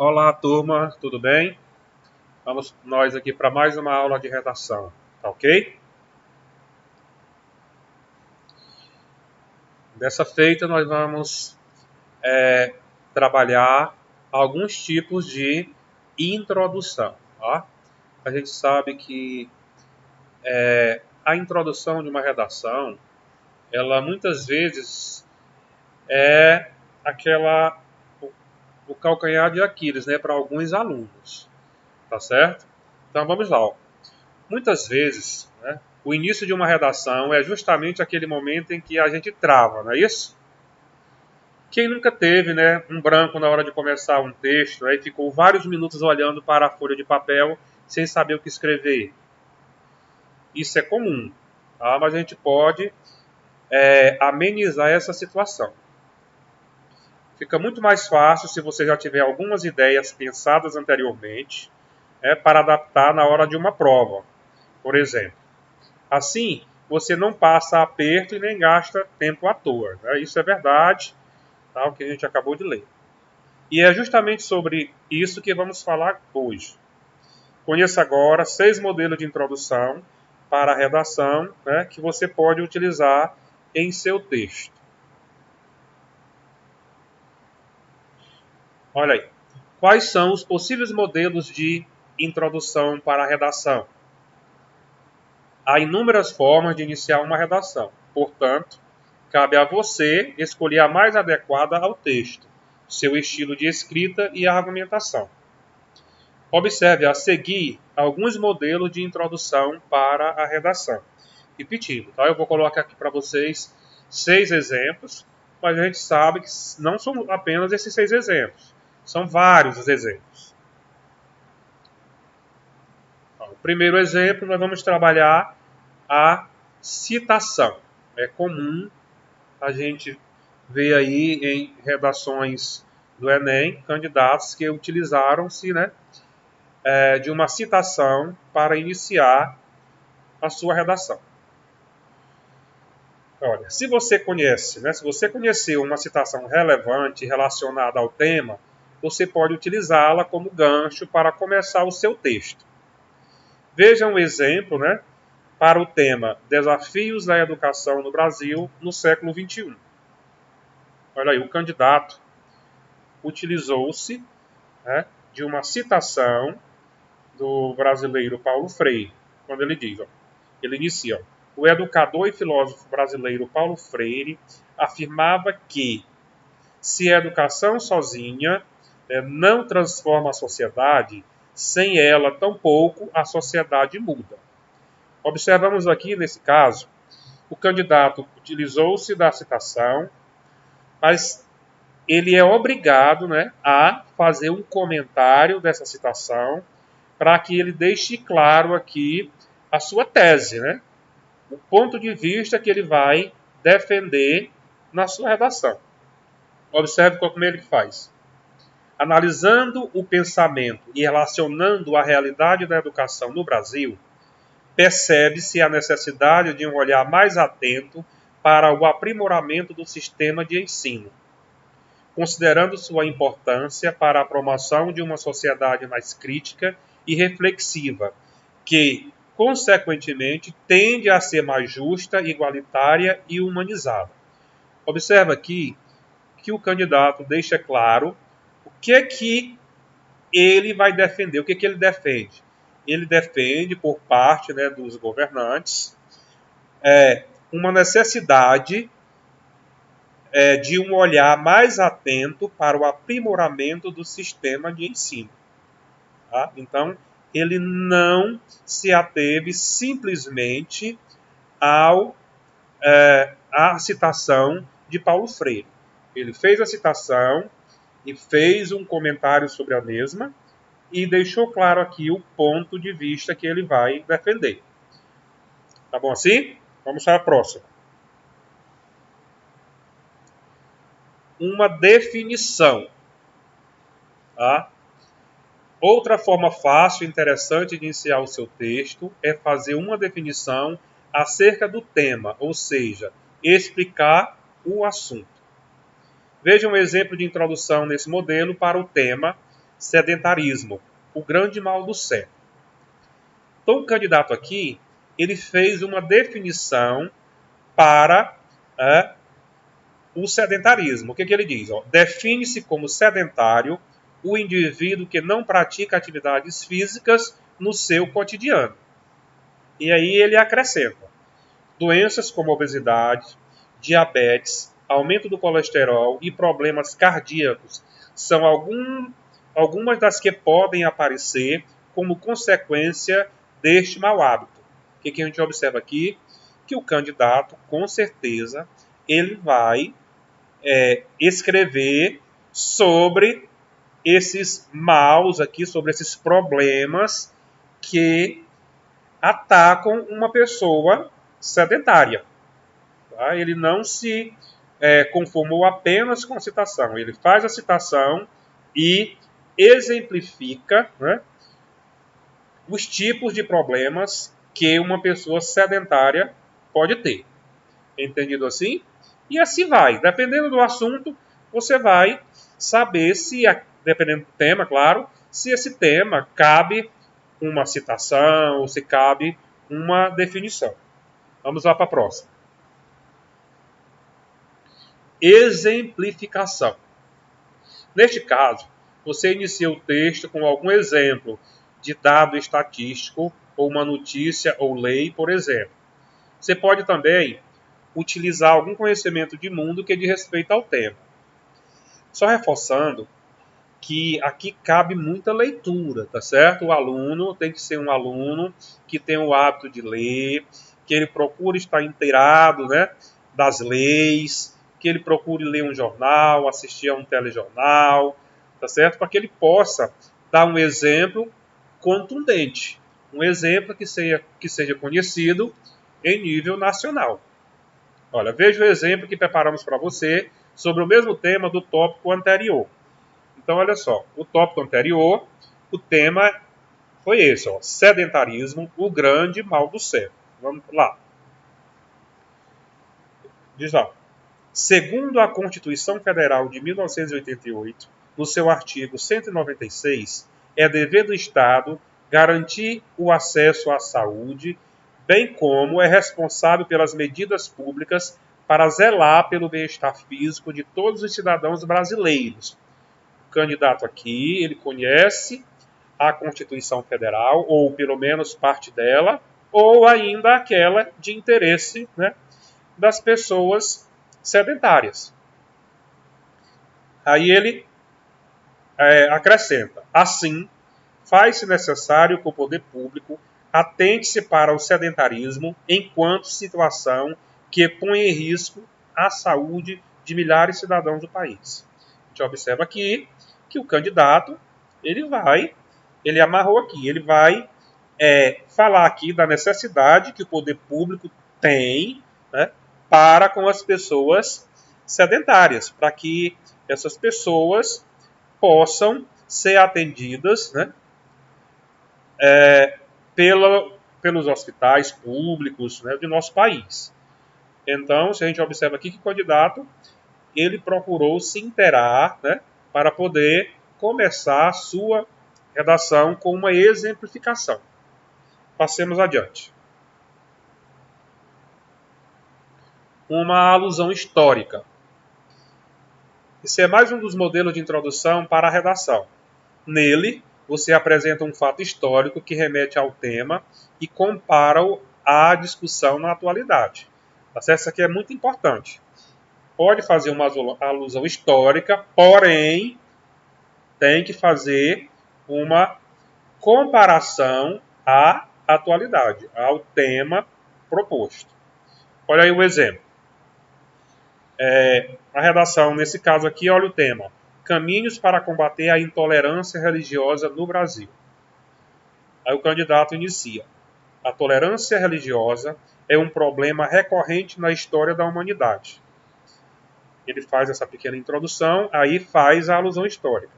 Olá, turma, tudo bem? Vamos nós aqui para mais uma aula de redação, tá ok? Dessa feita, nós vamos trabalhar alguns tipos de introdução. Tá? A gente sabe que a introdução de uma redação, ela muitas vezes é o calcanhar de Aquiles, né, para alguns alunos, tá certo? Então vamos lá. Ó. Muitas vezes, né, o início de uma redação é justamente aquele momento em que a gente trava, não é isso? Quem nunca teve, né, um branco na hora de começar um texto, aí ficou vários minutos olhando para a folha de papel sem saber o que escrever? Isso é comum, tá? Mas a gente pode amenizar essa situação. Fica muito mais fácil se você já tiver algumas ideias pensadas anteriormente, para adaptar na hora de uma prova, por exemplo. Assim, você não passa aperto e nem gasta tempo à toa. Né? Isso é verdade, tá? O que a gente acabou de ler. E é justamente sobre isso que vamos falar hoje. Conheça agora 6 modelos de introdução para a redação, né, que você pode utilizar em seu texto. Olha aí. Quais são os possíveis modelos de introdução para a redação? Há inúmeras formas de iniciar uma redação. Portanto, cabe a você escolher a mais adequada ao texto, seu estilo de escrita e a argumentação. Observe a seguir alguns modelos de introdução para a redação. Repetindo, tá? Eu vou colocar aqui para vocês 6 exemplos, mas a gente sabe que não são apenas esses 6 exemplos, são vários os exemplos. O primeiro exemplo, nós vamos trabalhar a citação. É comum a gente ver aí em redações do Enem candidatos que utilizaram-se, né, de uma citação para iniciar a sua redação. Olha, se você conhece, né, se você conheceu uma citação relevante relacionada ao tema, você pode utilizá-la como gancho para começar o seu texto. Veja um exemplo, né, para o tema Desafios da Educação no Brasil no século XXI. Olha aí, o candidato utilizou-se, né, de uma citação do brasileiro Paulo Freire, quando ele diz, ó, ele inicia, ó, o educador e filósofo brasileiro Paulo Freire afirmava que se a educação sozinha não transforma a sociedade, sem ela tampouco a sociedade muda. Observamos aqui, nesse caso, o candidato utilizou-se da citação, mas ele é obrigado, né, a fazer um comentário dessa citação para que ele deixe claro aqui a sua tese, né? O ponto de vista que ele vai defender na sua redação. Observe como ele faz. Analisando o pensamento e relacionando a realidade da educação no Brasil, percebe-se a necessidade de um olhar mais atento para o aprimoramento do sistema de ensino, considerando sua importância para a promoção de uma sociedade mais crítica e reflexiva, que, consequentemente, tende a ser mais justa, igualitária e humanizada. Observa aqui que o candidato deixa claro o que é que ele vai defender, o que é que ele defende. Ele defende, por parte, né, dos governantes, uma necessidade de um olhar mais atento para o aprimoramento do sistema de ensino. Tá? Então, ele não se ateve simplesmente à citação de Paulo Freire. Ele fez a citação e fez um comentário sobre a mesma e deixou claro aqui o ponto de vista que ele vai defender. Tá bom assim? Vamos para a próxima. Uma definição. Tá? Outra forma fácil e interessante de iniciar o seu texto é fazer uma definição acerca do tema, ou seja, explicar o assunto. Veja um exemplo de introdução nesse modelo para o tema sedentarismo, o grande mal do século. Então, o candidato aqui, ele fez uma definição para o sedentarismo. O que ele diz? Define-se como sedentário o indivíduo que não pratica atividades físicas no seu cotidiano. E aí ele acrescenta: doenças como obesidade, diabetes, aumento do colesterol e problemas cardíacos são algumas das que podem aparecer como consequência deste mau hábito. O que a gente observa aqui? Que o candidato, com certeza, ele vai escrever sobre esses maus aqui, sobre esses problemas que atacam uma pessoa sedentária. Tá? Ele não se conformou apenas com a citação. Ele faz a citação e exemplifica, né, os tipos de problemas que uma pessoa sedentária pode ter. Entendido assim? E assim vai. Dependendo do assunto, você vai saber se, dependendo do tema, claro, se esse tema cabe uma citação ou se cabe uma definição. Vamos lá para a próxima. Exemplificação. Neste caso, você inicia o texto com algum exemplo de dado estatístico ou uma notícia ou lei, por exemplo. Você pode também utilizar algum conhecimento de mundo que diz respeito ao tema. Só reforçando que aqui cabe muita leitura, tá certo? O aluno tem que ser um aluno que tem o hábito de ler, que ele procure estar inteirado, né, das leis, que ele procure ler um jornal, assistir a um telejornal, tá certo? Para que ele possa dar um exemplo contundente, um exemplo que seja conhecido em nível nacional. Olha, veja o exemplo que preparamos para você sobre o mesmo tema do tópico anterior. Então, olha só, o tópico anterior, o tema foi esse, sedentarismo, o grande mal do século. Vamos lá. Diz lá. Segundo a Constituição Federal de 1988, no seu artigo 196, é dever do Estado garantir o acesso à saúde, bem como é responsável pelas medidas públicas para zelar pelo bem-estar físico de todos os cidadãos brasileiros. O candidato aqui, ele conhece a Constituição Federal, ou pelo menos parte dela, ou ainda aquela de interesse, né, das pessoas sedentárias. Aí ele acrescenta: assim, faz-se necessário que o poder público atente-se para o sedentarismo enquanto situação que põe em risco a saúde de milhares de cidadãos do país. A gente observa aqui que o candidato, ele amarrou aqui, ele vai falar aqui da necessidade que o poder público tem, né, para com as pessoas sedentárias, para que essas pessoas possam ser atendidas, né, pelos hospitais públicos, né, do nosso país. Então, se a gente observa aqui que o candidato, ele procurou se inteirar, né, para poder começar a sua redação com uma exemplificação. Passemos adiante. Uma alusão histórica. Esse é mais um dos modelos de introdução para a redação. Nele, você apresenta um fato histórico que remete ao tema e compara-o à discussão na atualidade. Essa aqui é muito importante. Pode fazer uma alusão histórica, porém, tem que fazer uma comparação à atualidade, ao tema proposto. Olha aí o exemplo. A redação, nesse caso aqui, olha o tema: Caminhos para combater a intolerância religiosa no Brasil. Aí o candidato inicia: a tolerância religiosa é um problema recorrente na história da humanidade. Ele faz essa pequena introdução, aí faz a alusão histórica.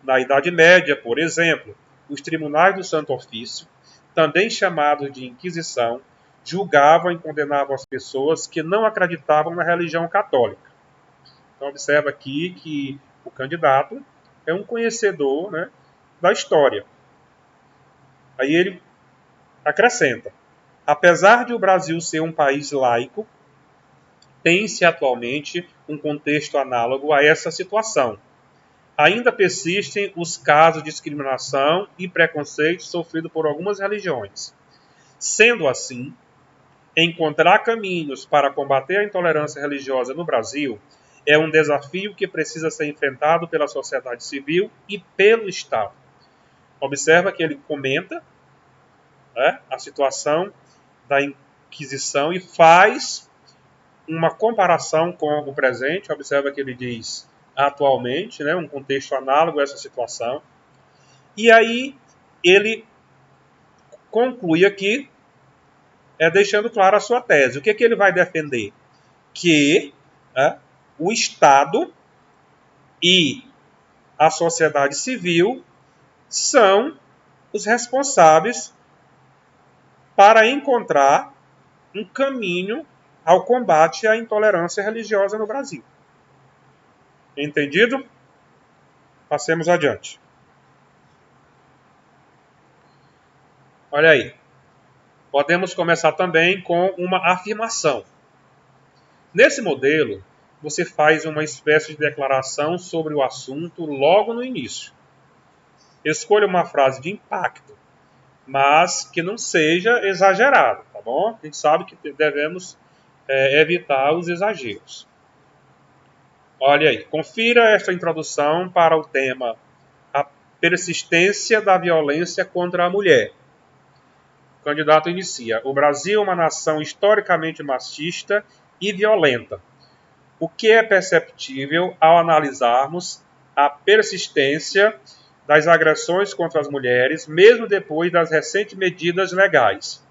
Na Idade Média, por exemplo, os tribunais do Santo Ofício, também chamados de Inquisição, julgavam e condenavam as pessoas que não acreditavam na religião católica. Então, observa aqui que o candidato, é um conhecedor, né, da história. Aí ele acrescenta: apesar de o Brasil ser um país laico, tem-se atualmente um contexto análogo a essa situação. Ainda persistem os casos de discriminação e preconceito sofridos por algumas religiões. Sendo assim, encontrar caminhos para combater a intolerância religiosa no Brasil é um desafio que precisa ser enfrentado pela sociedade civil e pelo Estado. Observa que ele comenta, né, a situação da Inquisição e faz uma comparação com o presente. Observa que ele diz atualmente, né, um contexto análogo a essa situação. E aí ele conclui aqui, deixando claro a sua tese. O que ele vai defender? Que o Estado e a sociedade civil são os responsáveis para encontrar um caminho ao combate à intolerância religiosa no Brasil. Entendido? Passemos adiante. Olha aí. Podemos começar também com uma afirmação. Nesse modelo, você faz uma espécie de declaração sobre o assunto logo no início. Escolha uma frase de impacto, mas que não seja exagerado, tá bom? A gente sabe que devemos evitar os exageros. Olha aí, confira esta introdução para o tema A persistência da violência contra a mulher. O candidato inicia: o Brasil é uma nação historicamente machista e violenta, o que é perceptível ao analisarmos a persistência das agressões contra as mulheres, mesmo depois das recentes medidas legais.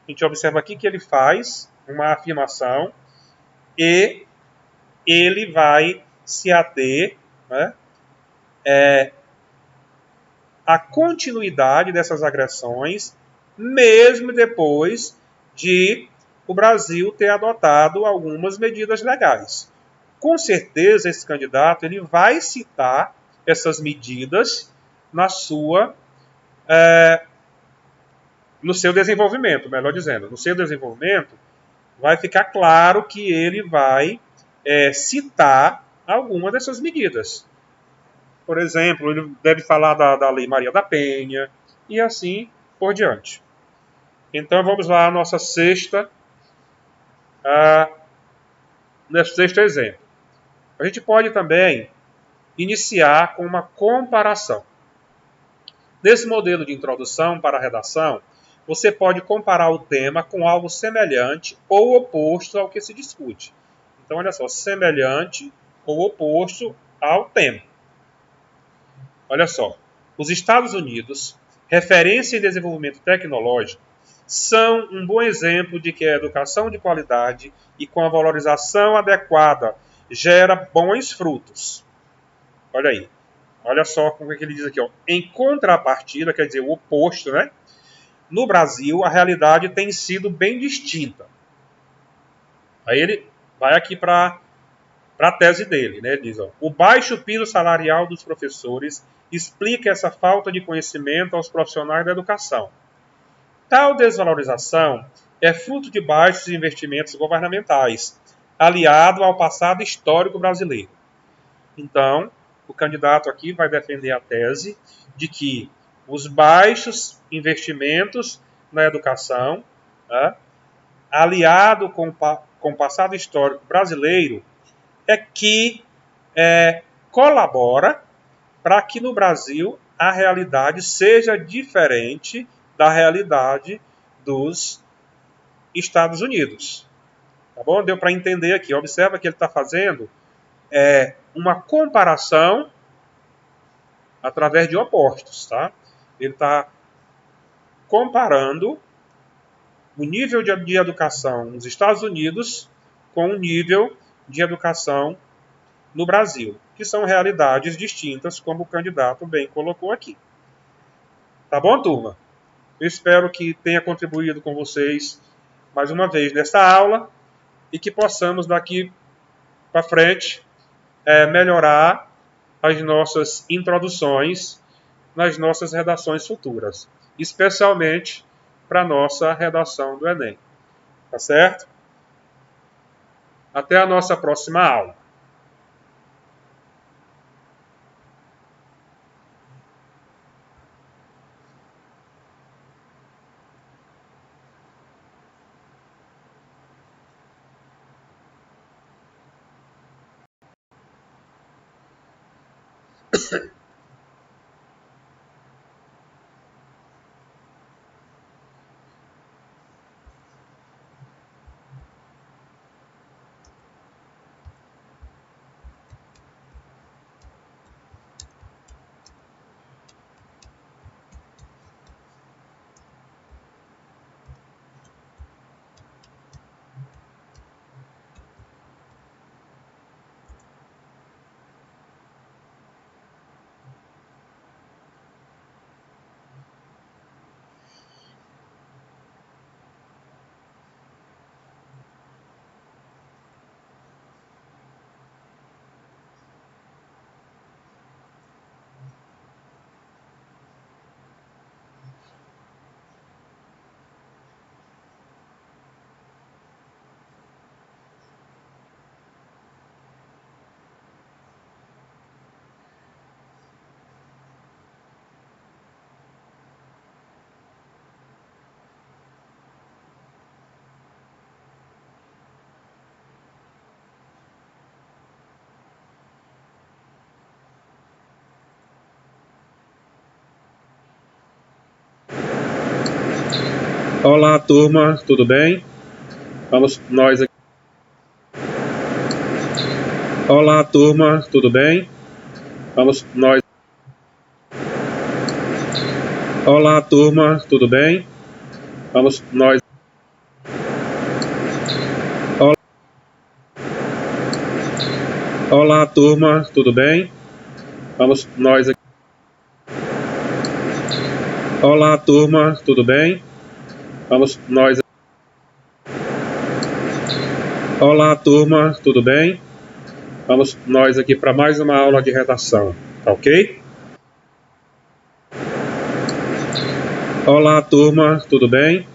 A gente observa aqui que ele faz uma afirmação e ele vai se ater, né, à continuidade dessas agressões, mesmo depois de o Brasil ter adotado algumas medidas legais. Com certeza, esse candidato ele vai citar essas medidas no seu desenvolvimento, melhor dizendo. No seu desenvolvimento, vai ficar claro que ele vai citar alguma dessas medidas. Por exemplo, ele deve falar da Lei Maria da Penha e assim por diante. Então vamos lá à nosso sexto exemplo. A gente pode também iniciar com uma comparação. Nesse modelo de introdução para a redação, você pode comparar o tema com algo semelhante ou oposto ao que se discute. Então, olha só, semelhante ou oposto ao tema. Olha só, os Estados Unidos, referência em desenvolvimento tecnológico, são um bom exemplo de que a educação de qualidade e com a valorização adequada gera bons frutos. Olha aí. Olha só como é que ele diz aqui. Ó. Em contrapartida, quer dizer, o oposto, né? No Brasil, a realidade tem sido bem distinta. Aí ele vai aqui para a tese dele. Né? Ele diz, ó, o baixo piso salarial dos professores explica essa falta de conhecimento aos profissionais da educação. Tal desvalorização é fruto de baixos investimentos governamentais, aliado ao passado histórico brasileiro. Então, o candidato aqui vai defender a tese de que os baixos investimentos na educação, aliado com o passado histórico brasileiro, é que colabora para que no Brasil a realidade seja diferente da realidade dos Estados Unidos. Tá bom? Deu para entender aqui. Observa que ele está fazendo uma comparação através de opostos. Tá? Ele está comparando o nível de educação nos Estados Unidos com o nível de educação no Brasil, que são realidades distintas, como o candidato bem colocou aqui. Tá bom, turma? Eu espero que tenha contribuído com vocês mais uma vez nesta aula e que possamos daqui para frente melhorar as nossas introduções nas nossas redações futuras, especialmente para a nossa redação do Enem. Tá certo? Até a nossa próxima aula. Olá, turma, tudo bem? Vamos nós aqui. Olá, turma, tudo bem? Vamos nós. Olá, turma, tudo bem? Vamos nós. Olá, turma, tudo bem? Vamos nós aqui. Olá, turma, tudo bem? Vamos nós. Olá, turma, tudo bem? Vamos nós aqui para mais uma aula de redação, tá ok? Olá, turma, tudo bem?